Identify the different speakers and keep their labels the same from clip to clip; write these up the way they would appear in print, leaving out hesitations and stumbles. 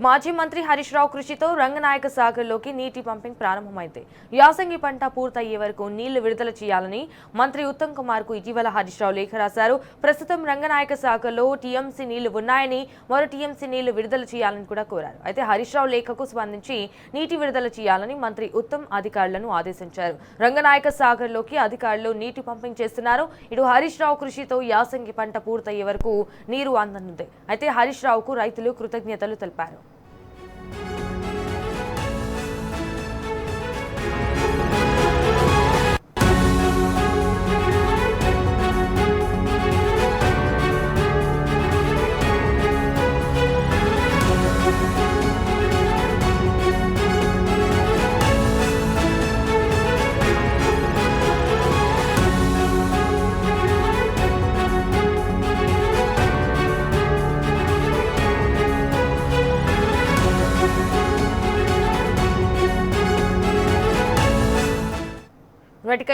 Speaker 1: మాజీ మంత్రి హరీష్ రావు కృషితో రంగనాయక సాగర్లోకి నీటి పంపింగ్ ప్రారంభమైంది. యాసంగి పంట పూర్తయ్యే వరకు నీళ్లు విడుదల చేయాలని మంత్రి ఉత్తమ్ కుమార్ కు ఇటీవల హరీష్ రావు లేఖ రాశారు. ప్రస్తుతం రంగనాయక సాగర్లో టీఎంసీ నీళ్లు ఉన్నాయని, మరో టీఎంసీ నీళ్లు విడుదల చేయాలని కూడా కోరారు. అయితే హరీష్ రావు లేఖకు స్పందించి నీటి విడుదల చేయాలని మంత్రి ఉత్తమ్ అధికారులను ఆదేశించారు. రంగనాయక సాగర్లోకి అధికారులు నీటి పంపింగ్ చేస్తున్నారు. ఇటు హరీష్ రావు కృషితో యాసంగి పంట పూర్తయ్యే వరకు నీరు అందనుంది. అయితే హరీష్ రావుకు రైతులు కృతజ్ఞతలు తెలిపారు.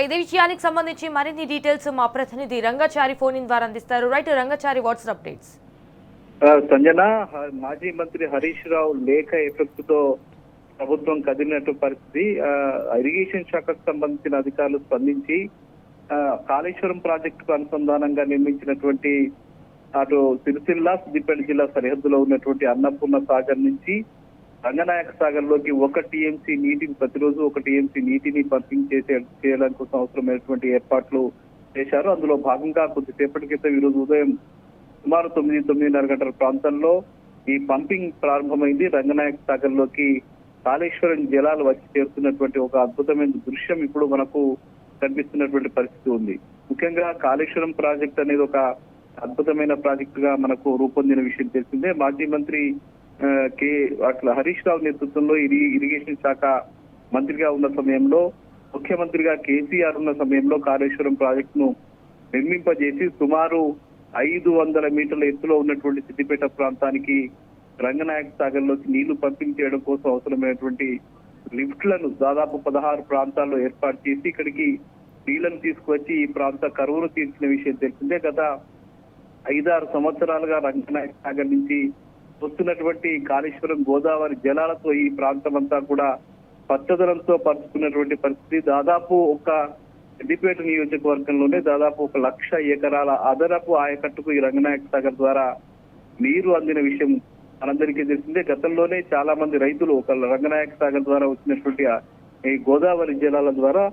Speaker 1: ఇదే విషయానికి సంబంధించి మరిన్ని డీటెయిల్స్ మా ప్రతినిధి రంగాచారి ఫోన్ ఇన్ ద్వారా అందిస్తారు. Right Rangachari, what's updates?
Speaker 2: Sanjana, మాజీ మంత్రి హరీష్ రావు లేఖ ఎఫెక్ట్ తో ప్రభుత్వం కదిలినట్టు పరిస్థితి. ఇరిగేషన్ శాఖకు సంబంధించిన అధికారులు స్పందించి కాళేశ్వరం ప్రాజెక్టుకు అనుసంధానంగా నిర్మించినటువంటి అటు సిరిసిల్ల సిద్దిపేట జిల్లా సరిహద్దులో ఉన్నటువంటి అన్నపూర్ణ సాగర్ నుంచి రంగనాయక సాగర్ లోకి 1 టీఎంసీ నీటిని ప్రతిరోజు 1 టీఎంసీ నీటిని పంపింగ్ చేయడానికి కోసం అవసరమైనటువంటి ఏర్పాట్లు చేశారు. అందులో భాగంగా కొద్దిసేపటి క్రితం ఈ రోజు ఉదయం సుమారు 9-9:30 గంటల ప్రాంతంలో ఈ పంపింగ్ ప్రారంభమైంది. రంగనాయక సాగర్ లోకి కాళేశ్వరం జలాలు వచ్చి చేరుతున్నటువంటి ఒక అద్భుతమైన దృశ్యం ఇప్పుడు మనకు కనిపిస్తున్నటువంటి పరిస్థితి ఉంది. ముఖ్యంగా కాళేశ్వరం ప్రాజెక్ట్ అనేది ఒక అద్భుతమైన ప్రాజెక్ట్ గా మనకు రూపొందిన విషయం తెలిసిందే. మాజీ మంత్రి హరీష్ రావు నేతృత్వంలో ఇరిగేషన్ శాఖ మంత్రిగా ఉన్న సమయంలో, ముఖ్యమంత్రిగా కేసీఆర్ ఉన్న సమయంలో కాళేశ్వరం ప్రాజెక్టును నిర్మింపజేసి సుమారు 500 మీటర్ల ఎత్తులో ఉన్నటువంటి సిద్దిపేట ప్రాంతానికి రంగనాయక సాగర్ లోకి నీళ్లు పంపింగ్ చేయడం కోసం అవసరమైనటువంటి లిఫ్ట్లను దాదాపు 16 ప్రాంతాల్లో ఏర్పాటు చేసి ఇక్కడికి నీళ్లను తీసుకువచ్చి ఈ ప్రాంత కరువును తీర్చిన విషయం తెలిసిందే. గత 5-6 సంవత్సరాలుగా రంగనాయక సాగర్ నుంచి వస్తున్నటువంటి కాళేశ్వరం గోదావరి జలాలతో ఈ ప్రాంతం అంతా కూడా పచ్చదనంతో పరుచుకున్నటువంటి పరిస్థితి. దాదాపు ఒక సిద్దిపేట నియోజకవర్గంలోనే దాదాపు 1,00,000 ఎకరాల అదనపు ఆయకట్టుకు ఈ రంగనాయక సాగర్ ద్వారా నీరు అందిన విషయం మనందరికీ తెలిసిందే. గతంలోనే చాలా మంది రైతులు ఒక రంగనాయక సాగర్ ద్వారా వచ్చినటువంటి ఈ గోదావరి జలాల ద్వారా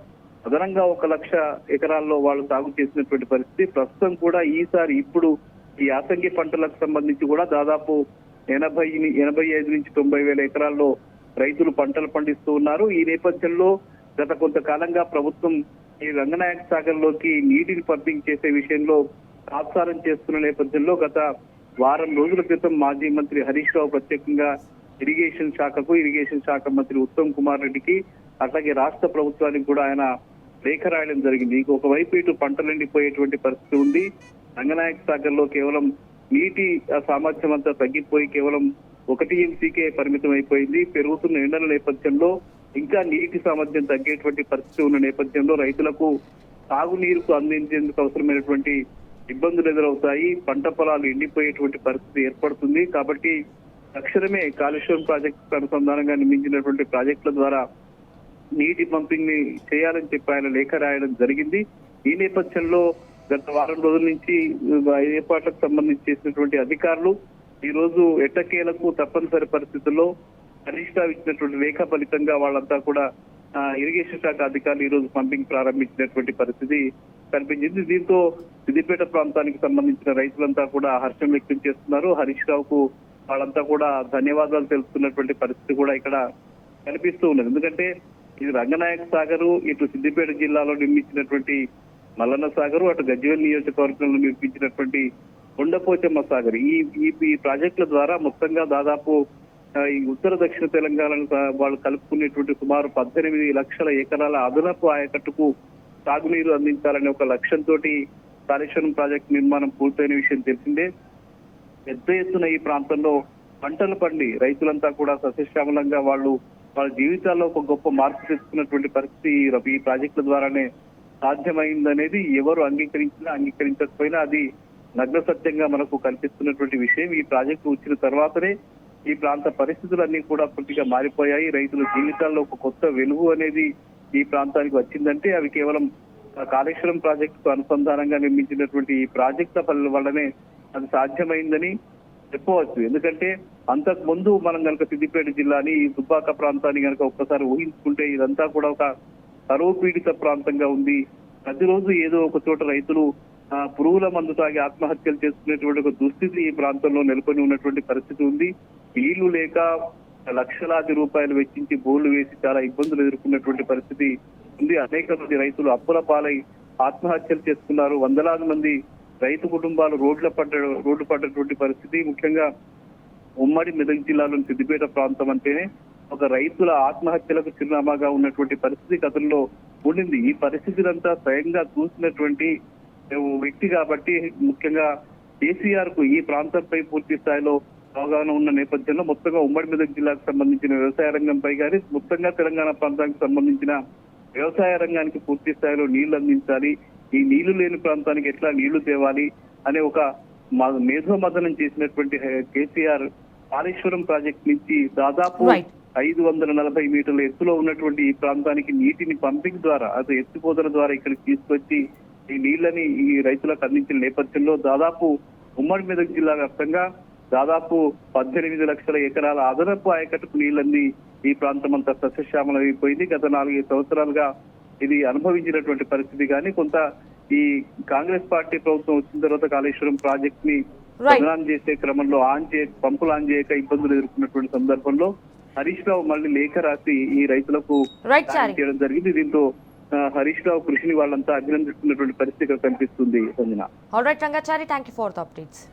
Speaker 2: అదనంగా 1,00,000 ఎకరాల్లో వాళ్ళు సాగు చేసినటువంటి పరిస్థితి. ప్రస్తుతం కూడా ఇప్పుడు ఈ యాసంగి పంటలకు సంబంధించి కూడా దాదాపు 85 నుంచి 90 వేల ఎకరాల్లో రైతులు పంటలు పండిస్తూ ఉన్నారు. ఈ నేపథ్యంలో గత కొంతకాలంగా ప్రభుత్వం ఈ రంగనాయక సాగర్ లోకి నీటిని పంపింగ్ చేసే విషయంలో తాత్సారం చేస్తున్న నేపథ్యంలో గత వారం రోజుల క్రితం మాజీ మంత్రి హరీష్ రావు ప్రత్యేకంగా ఇరిగేషన్ శాఖ మంత్రి ఉత్తమ్ కుమార్ రెడ్డికి, అట్లాగే రాష్ట్ర ప్రభుత్వానికి కూడా ఆయన లేఖ రాయడం జరిగింది. ఒకవైపు ఇటు పంటలు ఎండిపోయేటువంటి పరిస్థితి ఉంది. రంగనాయక సాగర్ లో కేవలం నీటి సామర్థ్యం అంతా తగ్గిపోయి కేవలం 1 టీఎంసీకే పరిమితం అయిపోయింది. పెరుగుతున్న ఎండల నేపథ్యంలో ఇంకా నీటి సామర్థ్యం తగ్గేటువంటి పరిస్థితి ఉన్న నేపథ్యంలో రైతులకు తాగునీరుకు అందించేందుకు అవసరమైనటువంటి ఇబ్బందులు ఎదురవుతాయి. పంట పొలాలు ఎండిపోయేటువంటి పరిస్థితి ఏర్పడుతుంది. కాబట్టి తక్షణమే కాళేశ్వరం ప్రాజెక్టు అనుసంధానంగా నిర్మించినటువంటి ప్రాజెక్టుల ద్వారా నీటి పంపింగ్ ని చేయాలని చెప్పి ఆయన లేఖ రాయడం జరిగింది. ఈ నేపథ్యంలో గత వారం రోజుల నుంచి ఏర్పాట్లకు సంబంధించి చేసినటువంటి అధికారులు ఈ రోజు ఎట్టకేలకు తప్పనిసరి పరిస్థితుల్లో హరీష్ రావు ఇచ్చినటువంటి లేఖ ఫలితంగా వాళ్ళంతా కూడా ఇరిగేషన్ శాఖ అధికారులు ఈ రోజు పంపింగ్ ప్రారంభించినటువంటి పరిస్థితి కనిపించింది. దీంతో సిద్దిపేట ప్రాంతానికి సంబంధించిన రైతులంతా కూడా హర్షం వ్యక్తం చేస్తున్నారు. హరీష్ రావుకు వాళ్ళంతా కూడా ధన్యవాదాలు తెలుపుతున్నటువంటి పరిస్థితి కూడా ఇక్కడ కనిపిస్తూ ఉన్నది. ఎందుకంటే ఇది రంగనాయక సాగరు, ఇటు సిద్దిపేట జిల్లాలో నిర్మించినటువంటి మల్లన్న సాగరు, అటు గజ్వేల్ నియోజకవర్గంలో నిర్మించినటువంటి కొండపోచమ్మ సాగర్, ఈ ప్రాజెక్టుల ద్వారా మొత్తంగా దాదాపు ఈ ఉత్తర దక్షిణ తెలంగాణను వాళ్ళు కలుపుకునేటువంటి సుమారు 18 లక్షల ఎకరాల అదనపు ఆయకట్టుకు సాగునీరు అందించాలనే ఒక లక్ష్యంతో కాళేశ్వరం ప్రాజెక్టు నిర్మాణం పూర్తయిన విషయం తెలిసిందే. పెద్ద ఎత్తున ఈ ప్రాంతంలో పంటలు పండి రైతులంతా కూడా సస్యశ్యామలంగా వాళ్ళ జీవితాల్లో ఒక గొప్ప మార్పు తెచ్చుకున్నటువంటి పరిస్థితి ఈ ప్రాజెక్టుల ద్వారానే సాధ్యమైందనేది ఎవరు అంగీకరించినా అంగీకరించకపోయినా అది నగ్న సత్యంగా మనకు కనిపిస్తున్నటువంటి విషయం. ఈ ప్రాజెక్టు వచ్చిన తర్వాతనే ఈ ప్రాంత పరిస్థితులన్నీ కూడా పూర్తిగా మారిపోయాయి. రైతుల జీవితాల్లో ఒక కొత్త వెలుగు అనేది ఈ ప్రాంతానికి వచ్చిందంటే అవి కేవలం కాళేశ్వరం ప్రాజెక్టుకు అనుసంధానంగా నిర్మించినటువంటి ఈ ప్రాజెక్టుల పనుల వల్లనే అది సాధ్యమైందని చెప్పవచ్చు. ఎందుకంటే అంతకు ముందు మనం కనుక సిద్దిపేట జిల్లాని ఈ దుబ్బాక ప్రాంతాన్ని కనుక ఒక్కసారి ఊహించుకుంటే ఇదంతా కూడా ఒక కరువు పీడిత ప్రాంతంగా ఉంది. ప్రతిరోజు ఏదో ఒక చోట రైతులు పురుగుల మందు తాగి ఆత్మహత్యలు చేసుకునేటువంటి ఒక దుస్థితి ఈ ప్రాంతంలో నెలకొని ఉన్నటువంటి పరిస్థితి ఉంది. నీళ్లు లేక లక్షలాది రూపాయలు వెచ్చించి బోర్లు వేసి చాలా ఇబ్బందులు ఎదుర్కొన్నటువంటి పరిస్థితి ఉంది. అనేక మంది రైతులు అప్పుల పాలై ఆత్మహత్యలు చేసుకున్నారు. వందలాది మంది రైతు కుటుంబాలు రోడ్డు పడ్డటువంటి పరిస్థితి. ముఖ్యంగా ఉమ్మడి మెదక్ జిల్లాలోని సిద్దిపేట ప్రాంతం అంటేనే ఒక రైతుల ఆత్మహత్యలకు చిరునామాగా ఉన్నటువంటి పరిస్థితి గతంలో ఉండింది. ఈ పరిస్థితులంతా స్వయంగా చూసినటువంటి వ్యక్తి కాబట్టి ముఖ్యంగా కేసీఆర్ కు ఈ ప్రాంతంపై పూర్తి స్థాయిలో అవగాహన ఉన్న నేపథ్యంలో మొత్తంగా ఉమ్మడి మెదక్ జిల్లాకు సంబంధించిన వ్యవసాయ రంగంపై కానీ మొత్తంగా తెలంగాణ ప్రాంతానికి సంబంధించిన వ్యవసాయ రంగానికి పూర్తి స్థాయిలో నీళ్లు అందించాలి, ఈ నీళ్లు లేని ప్రాంతానికి ఎట్లా నీళ్లు తేవాలి అనే ఒక మేధోమథనం చేసినటువంటి కేసీఆర్ కాళేశ్వరం ప్రాజెక్ట్ నుంచి దాదాపు 540 మీటర్ల ఎత్తులో ఉన్నటువంటి ఈ ప్రాంతానికి నీటిని పంపింగ్ ద్వారా అది ఎత్తిపోతల ద్వారా ఇక్కడికి తీసుకొచ్చి ఈ నీళ్లని ఈ రైతులకు అందించిన నేపథ్యంలో దాదాపు ఉమ్మడి మెదక్ జిల్లా వ్యాప్తంగా దాదాపు 18 లక్షల ఎకరాల అదనపు ఆయకట్టుకు నీళ్లన్నీ ఈ ప్రాంతం అంతా సస్యశ్యామలమైపోయింది. గత 4-5 సంవత్సరాలుగా ఇది అనుభవించినటువంటి పరిస్థితి కానీ కొంత ఈ కాంగ్రెస్ పార్టీ ప్రభుత్వం వచ్చిన తర్వాత కాళేశ్వరం ప్రాజెక్ట్ ని ఆన్ చేసే క్రమంలో పంపులు ఆన్ చేయక ఇబ్బందులు ఎదుర్కొన్నటువంటి సందర్భంలో హరీష్ రావు మళ్ళీ లేఖ రాసి ఈ రైతులకు చేయడం జరిగింది. దీంతో హరీష్ రావు కృషిని వాళ్ళంతా అభినందిస్తున్నటువంటి పరిస్థితి కనిపిస్తుంది. Sanjana.
Speaker 1: All right Rangachari, thank you for the updates.